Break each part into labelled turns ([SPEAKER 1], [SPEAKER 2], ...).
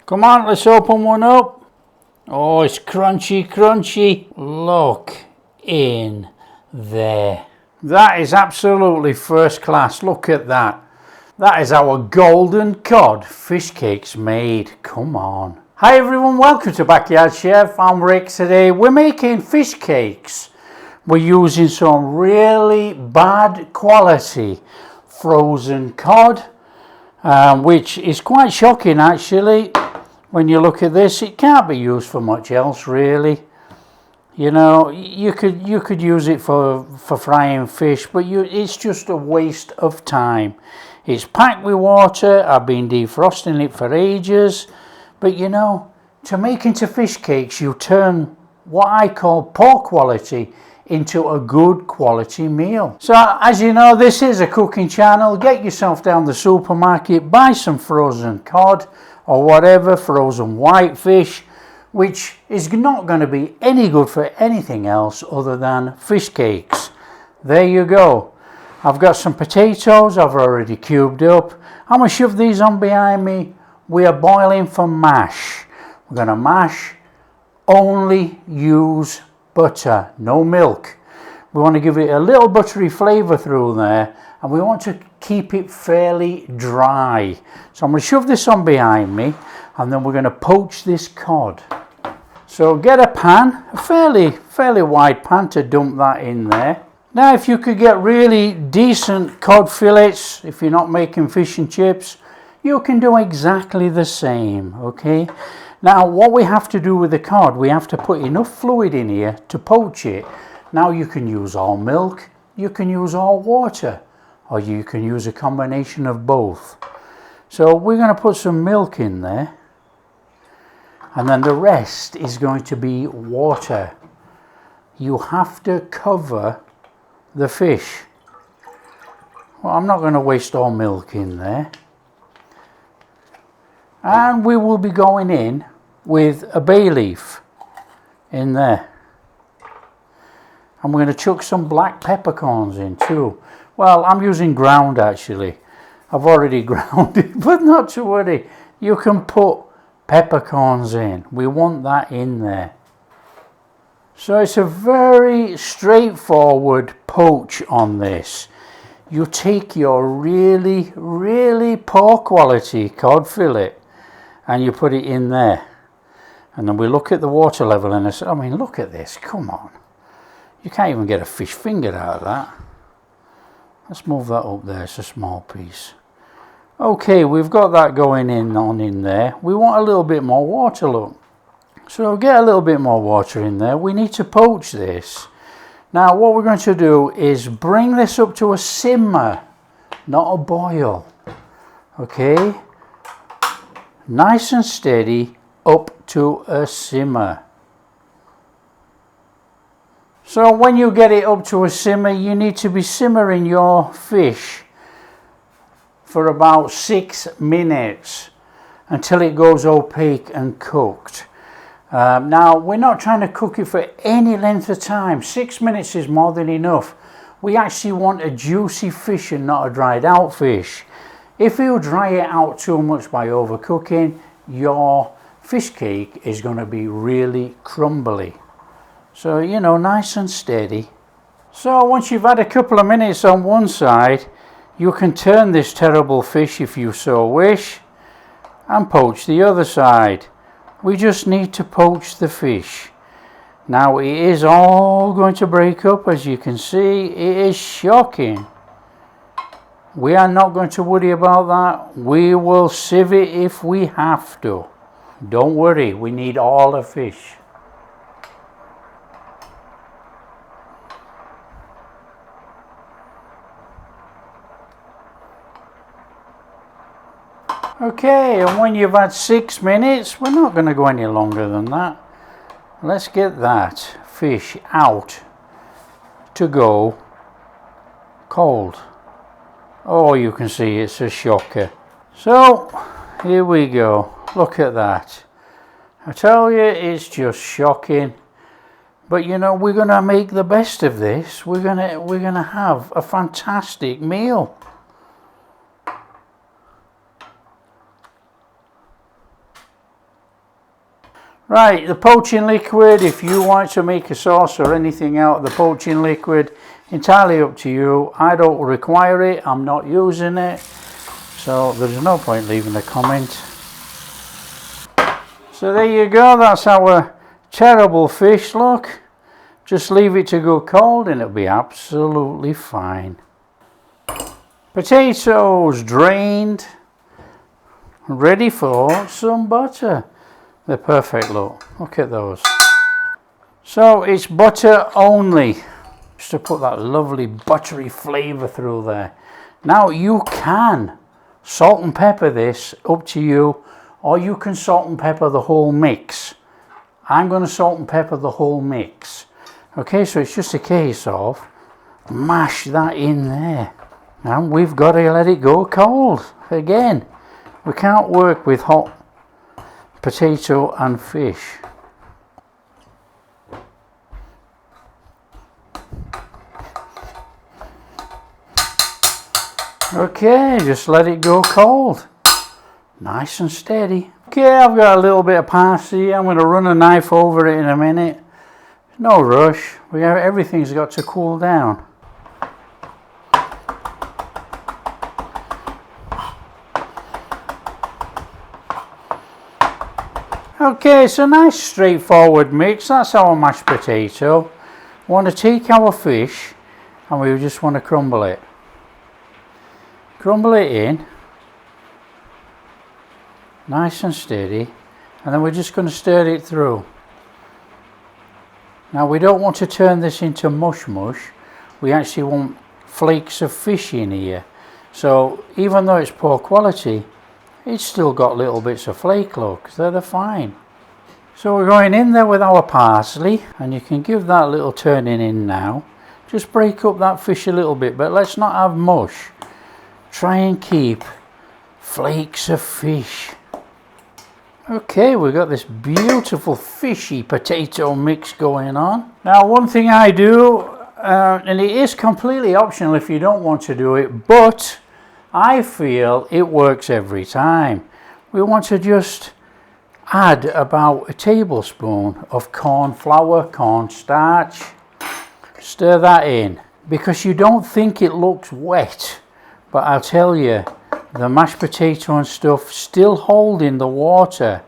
[SPEAKER 1] Come on, let's open one up. Oh, it's crunchy, crunchy. Look in there. That is absolutely first class. Look at that. That is our golden cod fish cakes made. Come on. Hi everyone, welcome to Backyard Chef. I'm Rick. Today we're making fish cakes. We're using some really bad quality frozen cod, which is quite shocking actually. When you look at this, it can't be used for much else really. You know, you could use it for frying fish, but it's just a waste of time. It's packed with water. I've been defrosting it for ages. But you know, to make into fish cakes, you turn what I call poor quality into a good quality meal. So as you know, this is a cooking channel. Get yourself down the supermarket, buy some frozen cod or whatever, frozen whitefish, which is not going to be any good for anything else other than fish cakes. There you go. I've got some potatoes I've already cubed up. I'm going to shove these on behind me. We are boiling for mash. We're going to mash, only use butter, no milk. We want to give it a little buttery flavour through there, and we want to keep it fairly dry. So I'm going to shove this on behind me, and then we're going to poach this cod. So get a pan, a fairly wide pan to dump that in there. Now if you could get really decent cod fillets, if you're not making fish and chips, you can do exactly the same, okay? Now what we have to do with the cod, we have to put enough fluid in here to poach it. Now you can use all milk, you can use all water, or you can use a combination of both. So we're going to put some milk in there, and then the rest is going to be water. You have to cover the fish. Well, I'm not going to waste all milk in there. And we will be going in with a bay leaf in there. And we're going to chuck some black peppercorns in too. Well, I'm using ground actually. I've already ground it, but not to worry. You can put peppercorns in. We want that in there. So it's a very straightforward poach on this. You take your really poor quality cod fillet and you put it in there. And then we look at the water level and I say, I mean, look at this, come on. You can't even get a fish finger out of that. Let's move that up there, it's a small piece. Okay, we've got that going in there. We want a little bit more water, look. So get a little bit more water in there. We need to poach this. Now what we're going to do is bring this up to a simmer, not a boil. Okay? Nice and steady up to a simmer. So when you get it up to a simmer, you need to be simmering your fish for about 6 minutes until it goes opaque and cooked. Now we're not trying to cook it for any length of time. 6 minutes is more than enough. We actually want a juicy fish and not a dried out fish. If you dry it out too much by overcooking, your fish cake is going to be really crumbly. So, you know, nice and steady. So once you've had a couple of minutes on one side, you can turn this terrible fish if you so wish and poach the other side. We just need to poach the fish. Now it is all going to break up, as you can see. It is shocking. We are not going to worry about that. We will sieve it if we have to. Don't worry, we need all the fish. Okay, and when you've had 6 minutes, we're not going to go any longer than that. Let's get that fish out to go cold. Oh, you can see it's a shocker. So, here we go. Look at that. I tell you, it's just shocking. But you know, we're going to make the best of this. We're going to have a fantastic meal. Right, the poaching liquid, if you want to make a sauce or anything out of the poaching liquid, entirely up to you. I don't require it, I'm not using it, so there's no point leaving a comment. So there you go, that's our terrible fish, look. Just leave it to go cold and it'll be absolutely fine. Potatoes drained, ready for some butter. They're perfect, look at those. So it's butter only, just to put that lovely buttery flavour through there. Now you can salt and pepper this, up to you, or you can salt and pepper the whole mix. I'm going to salt and pepper the whole mix. Okay, so it's just a case of mash that in there. And we've got to let it go cold. Again, we can't work with hot potato and fish. Okay, just let it go cold. Nice and steady. Okay, I've got a little bit of parsley. I'm going to run a knife over it in a minute. No rush. Everything's got to cool down. Okay, it's a nice straightforward mix. That's our mashed potato. We want to take our fish and we just want to crumble it. Crumble it in. Nice and steady. And then we're just going to stir it through. Now we don't want to turn this into mush. We actually want flakes of fish in here. So even though it's poor quality, it's still got little bits of flake, look, so they're fine. So we're going in there with our parsley, and you can give that a little turning in now. Just break up that fish a little bit, but let's not have mush. Try and keep flakes of fish. Okay, we've got this beautiful fishy potato mix going on. Now one thing I do, and it is completely optional if you don't want to do it, but I feel it works every time. We want to just add about a tablespoon of corn flour, corn starch. Stir that in because you don't think it looks wet, but I'll tell you, the mashed potato and stuff still holding the water,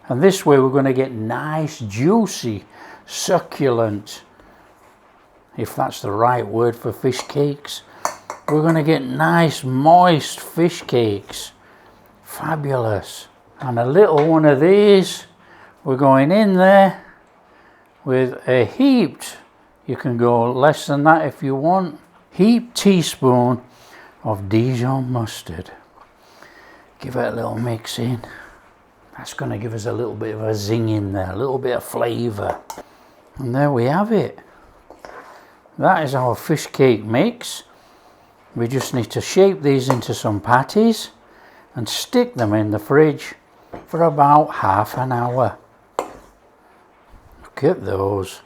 [SPEAKER 1] and this way we're going to get nice, juicy, succulent, if that's the right word for fish cakes. We're going to get nice, moist fish cakes. Fabulous. And a little one of these, we're going in there with a heaped, you can go less than that if you want, heaped teaspoon of Dijon mustard. Give it a little mix in. That's going to give us a little bit of a zing in there, a little bit of flavour. And there we have it. That is our fish cake mix. We just need to shape these into some patties and stick them in the fridge for about half an hour. Look at those.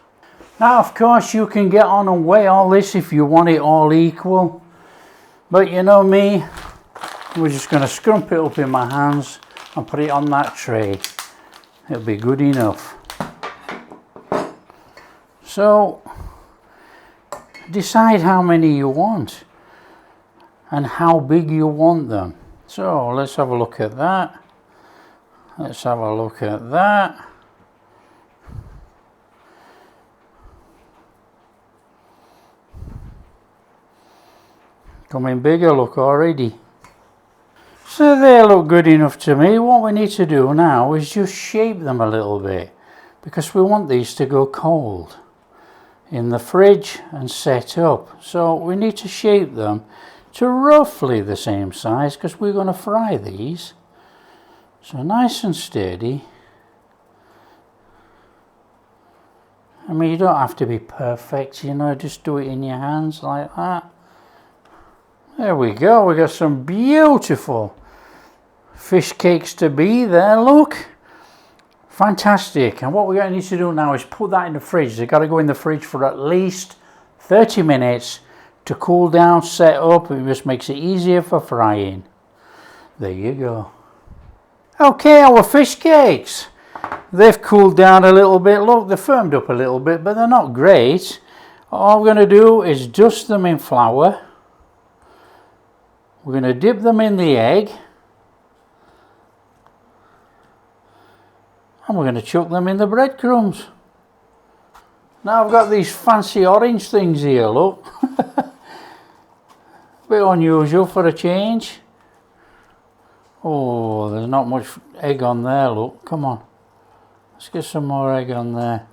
[SPEAKER 1] Now of course you can get on and weigh all this if you want it all equal. But you know me, we're just going to scrump it up in my hands and put it on that tray. It'll be good enough. So decide how many you want and how big you want them. So let's have a look at that. Let's have a look at that. Coming bigger, look, already. So they look good enough to me. What we need to do now is just shape them a little bit, because we want these to go cold in the fridge and set up. So we need to shape them to roughly the same size, because we're going to fry these. So nice and steady. I mean, you don't have to be perfect, you know, just do it in your hands like that. There we go, we got some beautiful fish cakes to be there, look. Fantastic. And what we're going to need to do now is put that in the fridge. They've got to go in the fridge for at least 30 minutes to cool down, set up. It just makes it easier for frying. There you go. Okay, our fish cakes. They've cooled down a little bit. Look, they're firmed up a little bit, but they're not great. All we're going to do is dust them in flour. We're going to dip them in the egg. And we're going to chuck them in the breadcrumbs. Now I've got these fancy orange things here, look. Bit unusual for a change. Oh, there's not much egg on there, look. Come on. Let's get some more egg on there.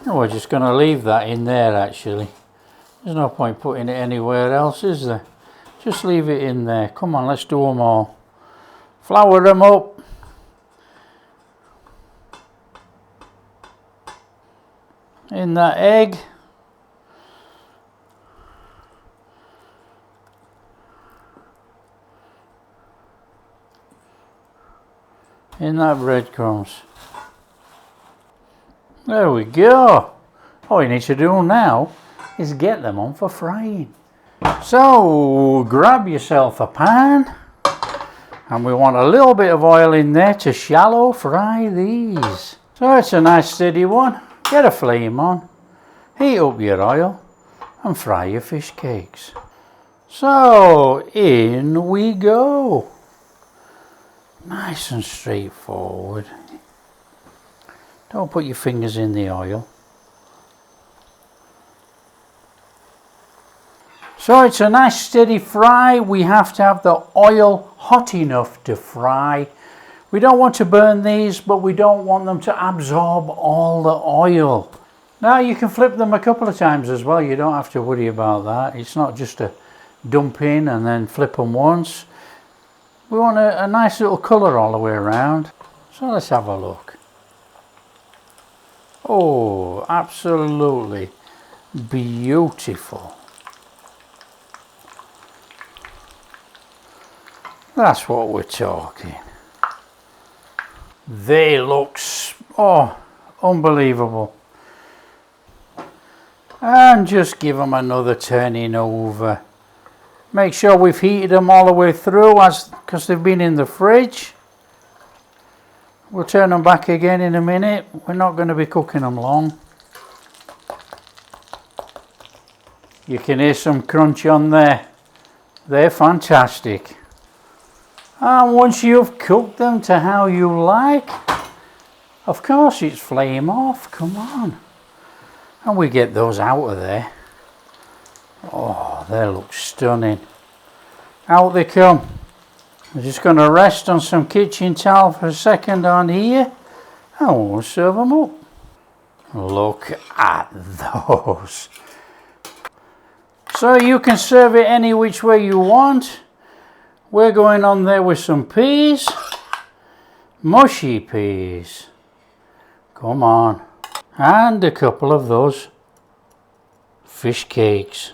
[SPEAKER 1] Oh, we're just going to leave that in there actually. There's no point putting it anywhere else, is there? Just leave it in there. Come on, let's do them all. Flour them up. In that egg. In that breadcrumbs. There we go. All you need to do now is get them on for frying. So grab yourself a pan, and we want a little bit of oil in there to shallow fry these. So it's a nice steady one. Get a flame on, heat up your oil and fry your fish cakes. So in we go. Nice and straightforward. Don't put your fingers in the oil. So it's a nice steady fry. We have to have the oil hot enough to fry. We don't want to burn these, but we don't want them to absorb all the oil. Now you can flip them a couple of times as well. You don't have to worry about that. It's not just a dump in and then flip them once. We want a nice little colour all the way around. So let's have a look. Oh, absolutely beautiful. That's what we're talking. They look, oh, unbelievable. And just give them another turning over. Make sure we've heated them all the way through because they've been in the fridge. We'll turn them back again in a minute. We're not going to be cooking them long. You can hear some crunch on there. They're fantastic. And once you've cooked them to how you like, of course it's flame off, come on. And we get those out of there. Oh, they look stunning. Out they come. I'm just going to rest on some kitchen towel for a second on here, and we'll serve them up. Look at those. So you can serve it any which way you want. We're going on there with some peas, mushy peas. Come on. And a couple of those fish cakes.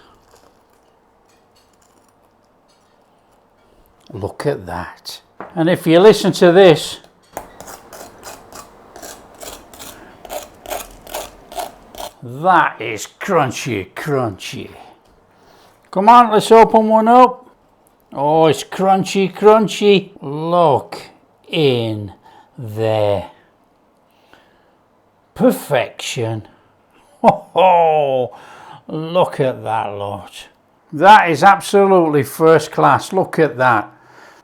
[SPEAKER 1] Look at that. And if you listen to this, that is crunchy, crunchy. Come on, let's open one up. Oh, it's crunchy, crunchy. Look in there. Perfection. Oh, look at that lot. That is absolutely first class. Look at that.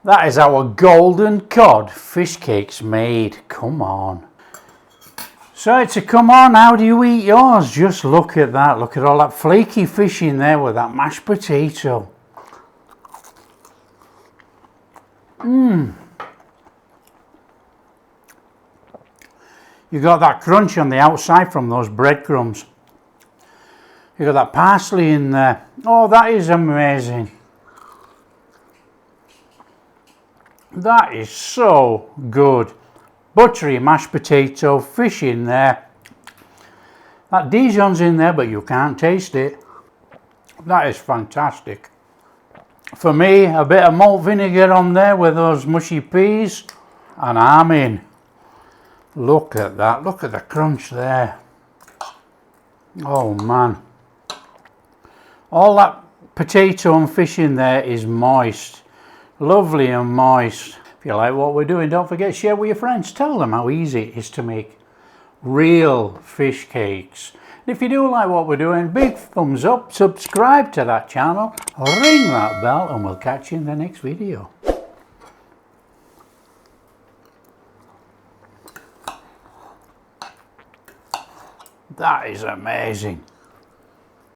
[SPEAKER 1] That is our golden cod fish cakes made. Come on. So to come on, how do you eat yours? Just look at that. Look at all that flaky fish in there with that mashed potato. You got that crunch on the outside from those breadcrumbs. You got that parsley in there. Oh, that is amazing. That is so good. Buttery mashed potato, fish in there. That Dijon's in there, but you can't taste it. That is fantastic. For me, a bit of malt vinegar on there with those mushy peas, and I'm in. Look at that. Look at the crunch there. Oh man. All that potato and fish in there is moist. Lovely and moist. If you like what we're doing, don't forget to share with your friends. Tell them how easy it is to make real fish cakes. And if you do like what we're doing, big thumbs up, subscribe to that channel, ring that bell, and we'll catch you in the next video. That is amazing.